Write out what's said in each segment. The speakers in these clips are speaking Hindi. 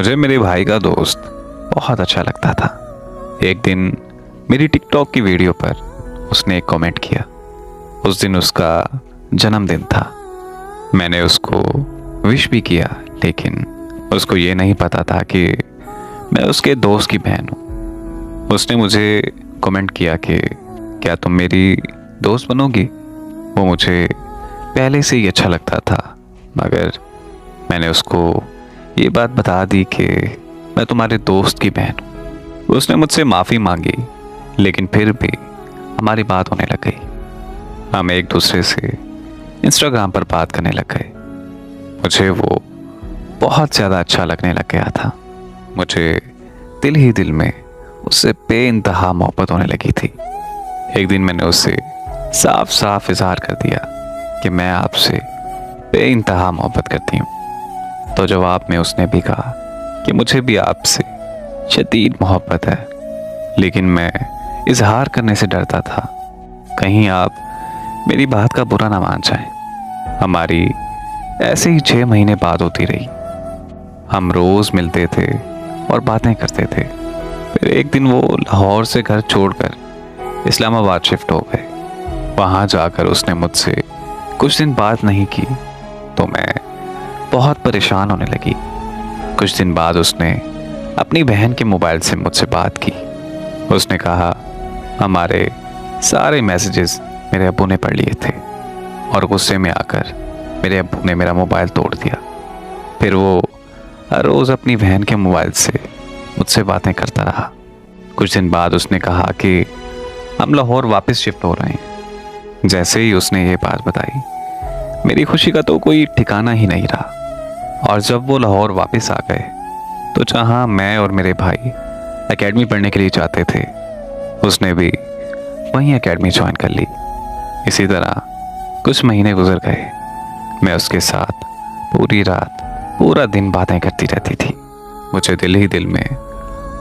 मुझे मेरे भाई का दोस्त बहुत अच्छा लगता था। एक दिन मेरी टिकटॉक की वीडियो पर उसने एक कमेंट किया। उस दिन उसका जन्मदिन था। मैंने उसको विश भी किया, लेकिन उसको ये नहीं पता था कि मैं उसके दोस्त की बहन हूँ। उसने मुझे कमेंट किया कि क्या तुम मेरी दोस्त बनोगी। वो मुझे पहले से ही अच्छा लगता था, मगर मैंने उसको ये बात बता दी कि मैं तुम्हारे दोस्त की बहन हूँ। उसने मुझसे माफ़ी मांगी, लेकिन फिर भी हमारी बात होने लग गई। हम एक दूसरे से इंस्टाग्राम पर बात करने लग गए। मुझे वो बहुत ज़्यादा अच्छा लगने लग गया था। मुझे दिल ही दिल में उससे बेइंतहा मोहब्बत होने लगी थी। एक दिन मैंने उससे साफ साफ इजहार कर दिया कि मैं आपसे बेइंतहा मोहब्बत करती हूँ। तो जवाब में उसने भी कहा कि मुझे भी आपसे शदीद मोहब्बत है, लेकिन मैं इजहार करने से डरता था कहीं आप मेरी बात का बुरा ना मान जाएं। हमारी ऐसे ही 6 महीने बाद होती रही। हम रोज़ मिलते थे और बातें करते थे। फिर एक दिन वो लाहौर से घर छोड़कर इस्लामाबाद शिफ्ट हो गए। वहाँ जाकर उसने मुझसे कुछ दिन बात नहीं की तो मैं बहुत परेशान होने लगी। कुछ दिन बाद उसने अपनी बहन के मोबाइल से मुझसे बात की। उसने कहा हमारे सारे मैसेजेस मेरे अब्बू ने पढ़ लिए थे और गुस्से में आकर मेरे अब्बू ने मेरा मोबाइल तोड़ दिया। फिर वो हर रोज़ अपनी बहन के मोबाइल से मुझसे बातें करता रहा। कुछ दिन बाद उसने कहा कि हम लाहौर वापस शिफ्ट हो रहे हैं। जैसे ही उसने ये बात बताई, मेरी खुशी का तो कोई ठिकाना ही नहीं रहा। और जब वो लाहौर वापस आ गए तो जहाँ मैं और मेरे भाई एकेडमी पढ़ने के लिए जाते थे, उसने भी वहीं एकेडमी ज्वाइन कर ली। इसी तरह कुछ महीने गुजर गए। मैं उसके साथ पूरी रात पूरा दिन बातें करती रहती थी। मुझे दिल ही दिल में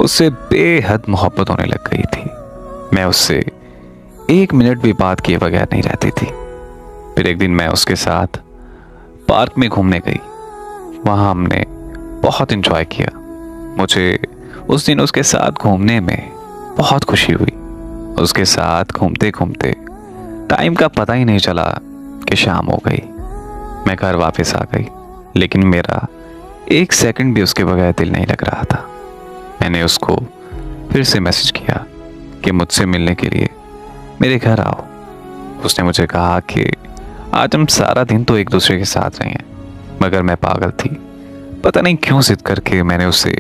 उससे बेहद मोहब्बत होने लग गई थी। मैं उससे 1 मिनट भी बात किए बगैर नहीं रहती थी। फिर एक दिन मैं उसके साथ पार्क में घूमने गई। वहाँ हमने बहुत एंजॉय किया। मुझे उस दिन उसके साथ घूमने में बहुत खुशी हुई। उसके साथ घूमते घूमते टाइम का पता ही नहीं चला कि शाम हो गई। मैं घर वापस आ गई, लेकिन मेरा 1 सेकंड भी उसके बगैर दिल नहीं लग रहा था। मैंने उसको फिर से मैसेज किया कि मुझसे मिलने के लिए मेरे घर आओ। उसने मुझे कहा कि आज हम सारा दिन तो एक दूसरे के साथ रहे हैं, मगर मैं पागल थी। पता नहीं क्यों जिद करके मैंने उसे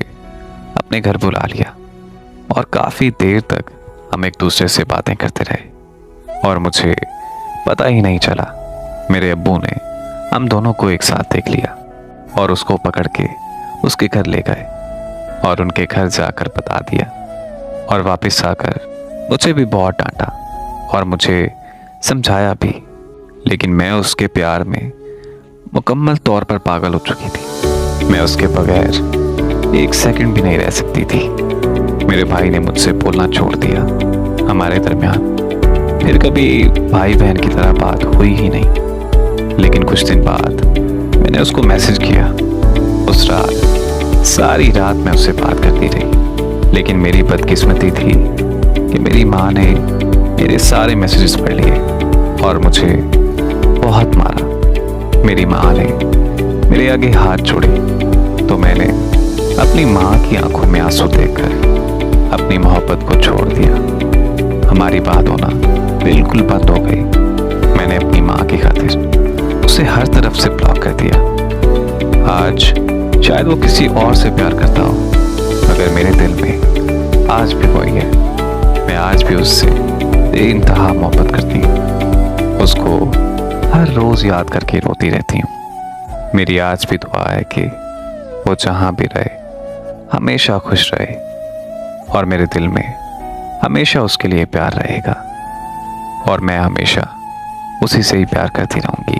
अपने घर बुला लिया और काफ़ी देर तक हम एक दूसरे से बातें करते रहे। और मुझे पता ही नहीं चला, मेरे अब्बू ने हम दोनों को एक साथ देख लिया और उसको पकड़ के उसके घर ले गए और उनके घर जाकर बता दिया। और वापस आकर मुझे भी बहुत डांटा और मुझे समझाया भी, लेकिन मैं उसके प्यार में मुकम्मल तौर पर पागल हो चुकी थी। मैं उसके बगैर 1 सेकंड भी नहीं रह सकती थी। मेरे भाई ने मुझसे बोलना छोड़ दिया। हमारे दरमियान फिर कभी भाई बहन की तरह बात हुई ही नहीं। लेकिन कुछ दिन बाद मैंने उसको मैसेज किया। उस रात सारी रात मैं उससे बात करती रही, लेकिन मेरी बदकिस्मती थी कि मेरी माँ ने मेरे सारे मैसेजेस पढ़ लिए और मुझे बहुत मारा। मेरी माँ ने मेरे आगे हाथ जोड़े तो मैंने अपनी माँ की आंखों में आंसू देखकर अपनी मोहब्बत को छोड़ दिया। हमारी बात होना बिल्कुल बंद हो गई। मैंने अपनी माँ की खातिर उसे हर तरफ से ब्लॉक कर दिया। आज शायद वो किसी और से प्यार करता हो, मगर मेरे दिल में आज भी वही है। मैं आज भी उससे बेइंतहा मोहब्बत करती हूँ। उसको हर रोज़ याद करके रोती रहती हूँ। मेरी आज भी दुआ है कि वो जहाँ भी रहे हमेशा खुश रहे और मेरे दिल में हमेशा उसके लिए प्यार रहेगा और मैं हमेशा उसी से ही प्यार करती रहूँगी।